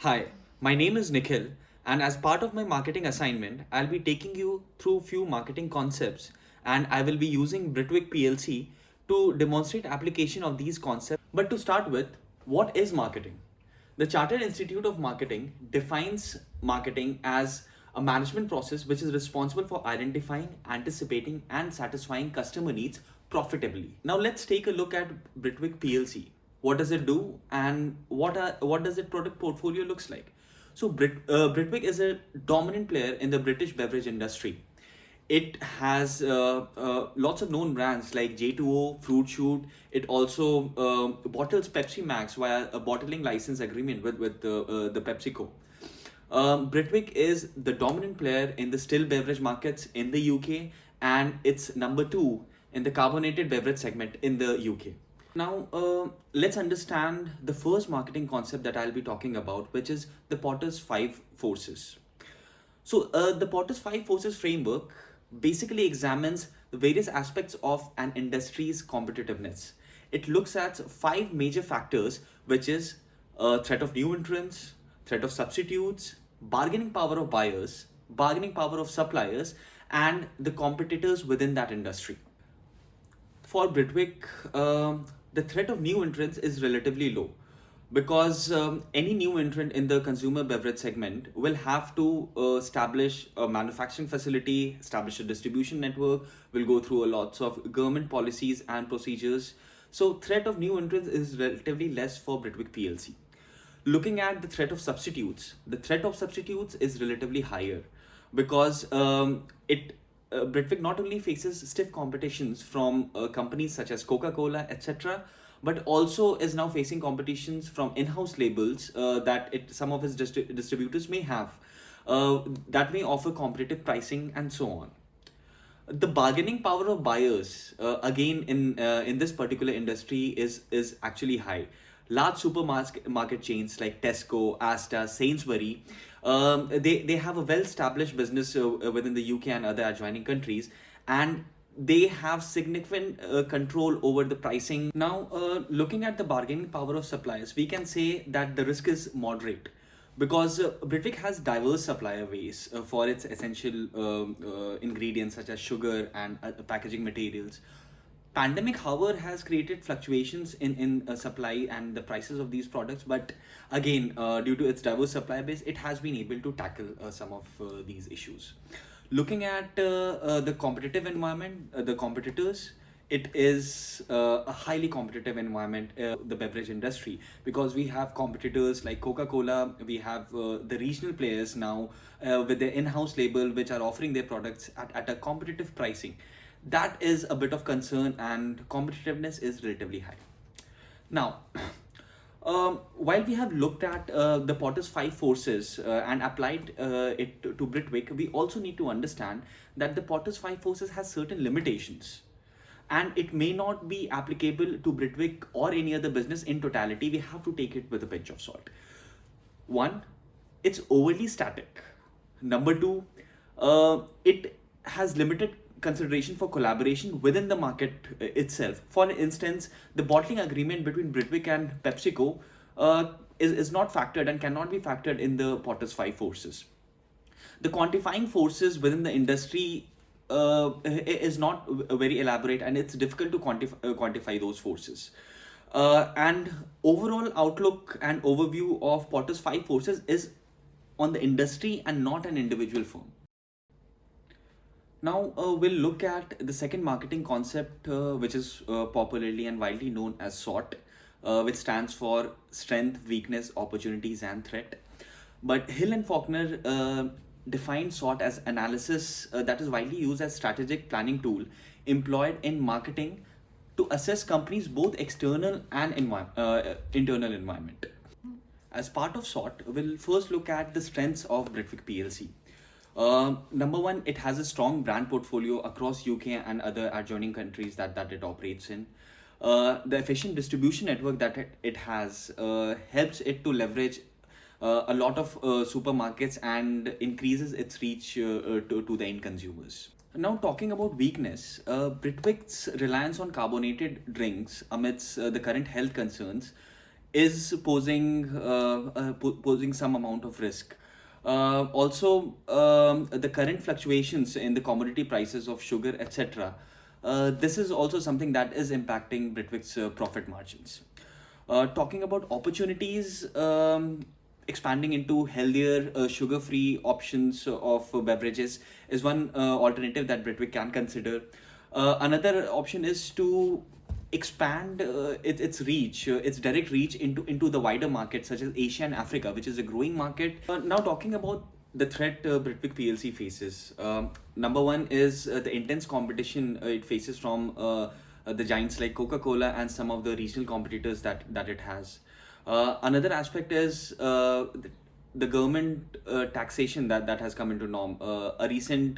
Hi, my name is Nikhil, and as part of my marketing assignment, I'll be taking you through few marketing concepts, and I will be using Britvic PLC to demonstrate application of these concepts. But to start with, what is marketing? The Chartered Institute of Marketing defines marketing as a management process which is responsible for identifying, anticipating, and satisfying customer needs profitably. Now let's take a look at Britvic PLC. What does it do, and what does its product portfolio looks like? So Britvic is a dominant player in the British beverage industry. It has lots of known brands like J2O, Fruit Shoot. It also bottles Pepsi Max via a bottling license agreement with the PepsiCo. Britvic is the dominant player in the still beverage markets in the UK, and it's number two in the carbonated beverage segment in the UK. Now, let's understand the first marketing concept that I'll be talking about, which is the Potter's Five Forces. The Potter's Five Forces framework basically examines the various aspects of an industry's competitiveness. It looks at five major factors, which is threat of new entrants, threat of substitutes, bargaining power of buyers, bargaining power of suppliers, and the competitors within that industry. For Britvic, the threat of new entrants is relatively low because any new entrant in the consumer beverage segment will have to establish a manufacturing facility, establish a distribution network, will go through a lots of government policies and procedures. So threat of new entrants is relatively less for Britvic PLC. Looking at the threat of substitutes, the threat of substitutes is relatively higher because it Britvic not only faces stiff competitions from companies such as Coca-Cola, etc., but also is now facing competitions from in-house labels that some of its distributors may have that may offer competitive pricing and so on. The bargaining power of buyers again in this particular industry is actually high. Large supermarket chains like Tesco, Asda, Sainsbury, they have a well-established business within the UK and other adjoining countries, and they have significant control over the pricing. Now, looking at the bargaining power of suppliers, we can say that the risk is moderate because Britvic has diverse supplier base for its essential ingredients such as sugar and packaging materials. Pandemic, however, has created fluctuations in supply and the prices of these products, but again, due to its diverse supply base, it has been able to tackle some of these issues. Looking at the competitive environment, the competitors, it is a highly competitive environment, the beverage industry, because we have competitors like Coca-Cola, we have the regional players now with their in-house label, which are offering their products at a competitive pricing. That is a bit of concern, and competitiveness is relatively high. Now, while we have looked at the Potter's five forces and applied it to Britvic, we also need to understand that the Potter's five forces has certain limitations, and it may not be applicable to Britvic or any other business in totality. We have to take it with a pinch of salt. One, it's overly static. Number two, it has limited consideration for collaboration within the market itself. For instance, the bottling agreement between Britvic and PepsiCo is not factored and cannot be factored in the Potter's five forces. The quantifying forces within the industry is not very elaborate, and it's difficult to quantify those forces. And overall outlook and overview of Potter's five forces is on the industry and not an individual firm. Now we'll look at the second marketing concept, which is popularly and widely known as SWOT, which stands for strength, weakness, opportunities, and threat. But Hill and Faulkner define SWOT as analysis that is widely used as strategic planning tool employed in marketing to assess companies' both external and internal environment. As part of SWOT, we'll first look at the strengths of Britvic PLC. Number one, it has a strong brand portfolio across UK and other adjoining countries that it operates in. The efficient distribution network that it has helps it to leverage a lot of supermarkets and increases its reach to the end consumers. Now, talking about weakness, Britvic's reliance on carbonated drinks amidst the current health concerns is posing some amount of risk. Also, the current fluctuations in the commodity prices of sugar, etc. This is also something that is impacting Britvic's profit margins. Talking about opportunities, expanding into healthier, sugar-free options of beverages is one alternative that Britvic can consider. Another option is to expand its reach, its direct reach into the wider market such as Asia and Africa, which is a growing market. Now talking about the threat Britvic PLC faces. Number one is the intense competition it faces from the giants like Coca-Cola and some of the regional competitors that it has. Another aspect is the government taxation that has come into norm. A recent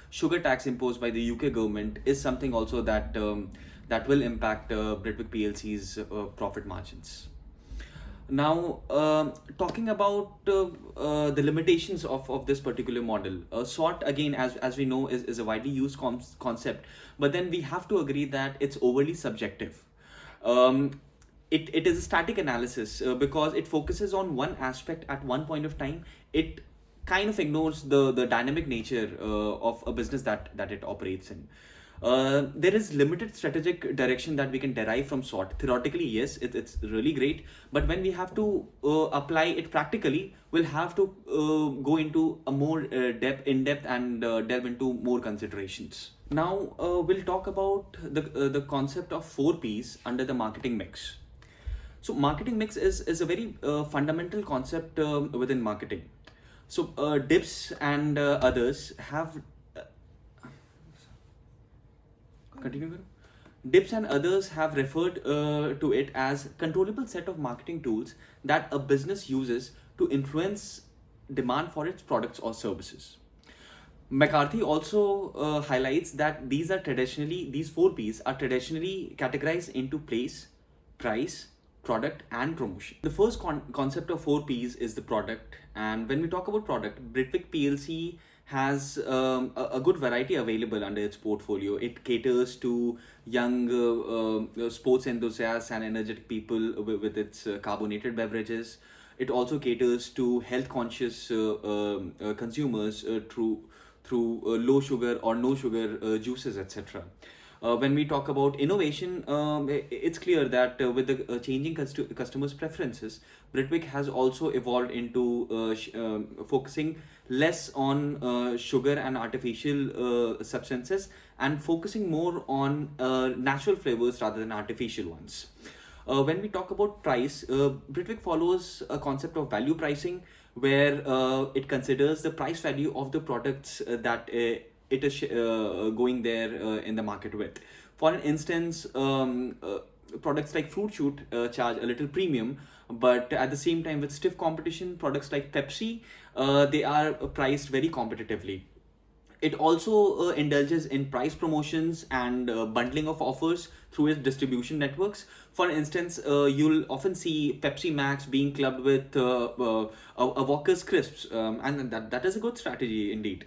sugar tax imposed by the UK government is something also that will impact Britvic PLC's profit margins. Now, talking about the limitations of this particular model, SWOT again, as we know, is a widely used concept, but then we have to agree that it's overly subjective. Um, it is a static analysis because it focuses on one aspect at one point of time. It kind of ignores the dynamic nature of a business that it operates in. There is limited strategic direction that we can derive from SWOT. Theoretically, yes, it's really great, but when we have to apply it practically, we'll have to go into a more in depth and delve into more considerations. Now, we'll talk about the concept of 4 Ps under the marketing mix. So, marketing mix is a very fundamental concept within marketing. So, dips and others have continue Gaurav? Dips and others have referred to it as controllable set of marketing tools that a business uses to influence demand for its products or services. McCarthy also highlights that these 4 Ps are traditionally categorized into place, price, product, and promotion. The first concept of 4 Ps is the product, and when we talk about product, Britvic PLC has a good variety available under its portfolio. It caters to young sports enthusiasts and energetic people with its carbonated beverages. It also caters to health conscious consumers through low sugar or no sugar juices, etc. When we talk about innovation, it's clear that with the changing customers' preferences, Britvic has also evolved into focusing less on sugar and artificial substances and focusing more on natural flavors rather than artificial ones. When we talk about price, Britvic follows a concept of value pricing where it considers the price value of the products that it is going there in the market with. For an instance, products like Fruit Shoot charge a little premium, but at the same time, with stiff competition, products like Pepsi, they are priced very competitively. It also indulges in price promotions and bundling of offers through its distribution networks. For instance, you'll often see Pepsi Max being clubbed with a Walker's Crisps, and that is a good strategy indeed.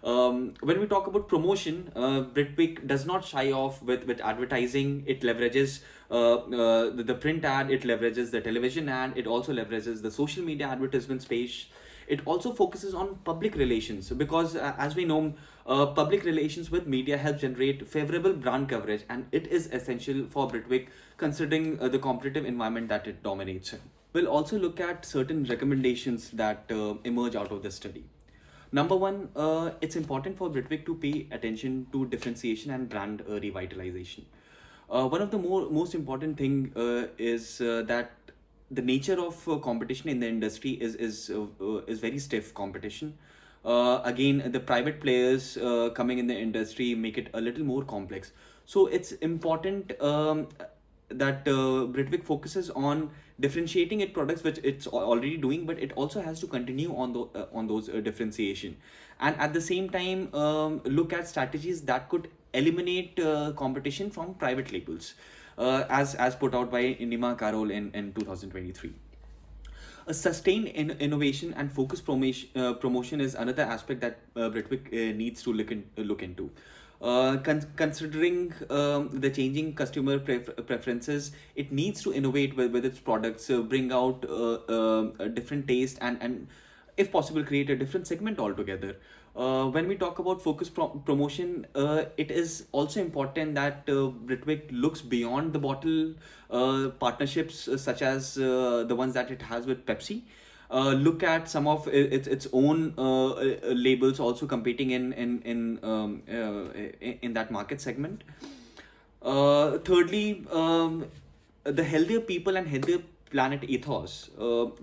When we talk about promotion, Britvic does not shy off with advertising. It leverages the print ad, it leverages the television ad, it also leverages the social media advertisement space. It also focuses on public relations because, as we know, public relations with media help generate favorable brand coverage, and it is essential for Britvic considering the competitive environment that it dominates in. We'll also look at certain recommendations that emerge out of this study. Number one, it's important for Britvic to pay attention to differentiation and brand revitalization. One of the most important thing is that the nature of competition in the industry is very stiff competition. Again, the private players coming in the industry make it a little more complex. So it's important that Britvic focuses on differentiating its products, which it's already doing, but it also has to continue on those differentiation, and at the same time look at strategies that could eliminate competition from private labels, as put out by Nima Karol in 2023. A sustained innovation and focused promotion is another aspect that Britvic needs to look into. Considering the changing customer preferences, it needs to innovate with its products, bring out a different taste, and if possible, create a different segment altogether. When we talk about focus promotion, it is also important that Britvic looks beyond the bottle partnerships, such as the ones that it has with Pepsi. Look at some of its own labels also competing in that market segment. Thirdly, the healthier people and healthier planet ethos,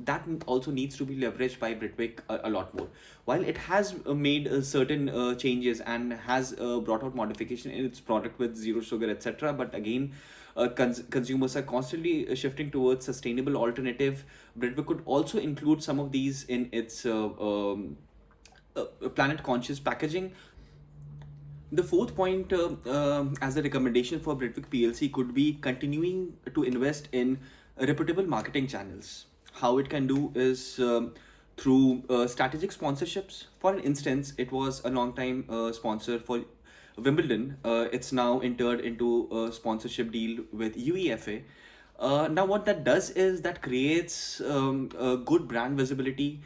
that also needs to be leveraged by Britvic a lot more. While it has made certain changes and has brought out modification in its product with zero sugar, etc., but again, consumers are constantly shifting towards sustainable alternative. Britvic could also include some of these in its planet conscious packaging. The fourth point, as a recommendation for Britvic PLC, could be continuing to invest in reputable marketing channels. How it can do is through strategic sponsorships. For instance, it was a long time sponsor for Wimbledon. It's now entered into a sponsorship deal with UEFA. Now, what that does is that creates good brand visibility,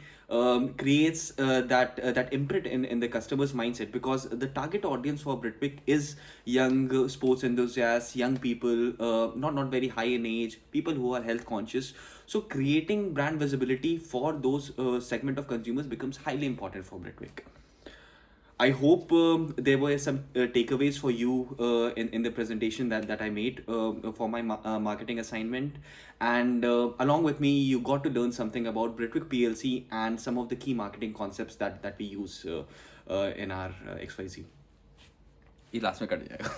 creates that imprint in the customer's mindset, because the target audience for Britvic is young sports enthusiasts, young people, not very high in age, people who are health conscious. So, creating brand visibility for those segment of consumers becomes highly important for Britvic. I hope there were some takeaways for you in the presentation that I made for my marketing assignment. And along with me, you got to learn something about Britvic PLC and some of the key marketing concepts that we use in our XYZ. ये last में cut जाएगा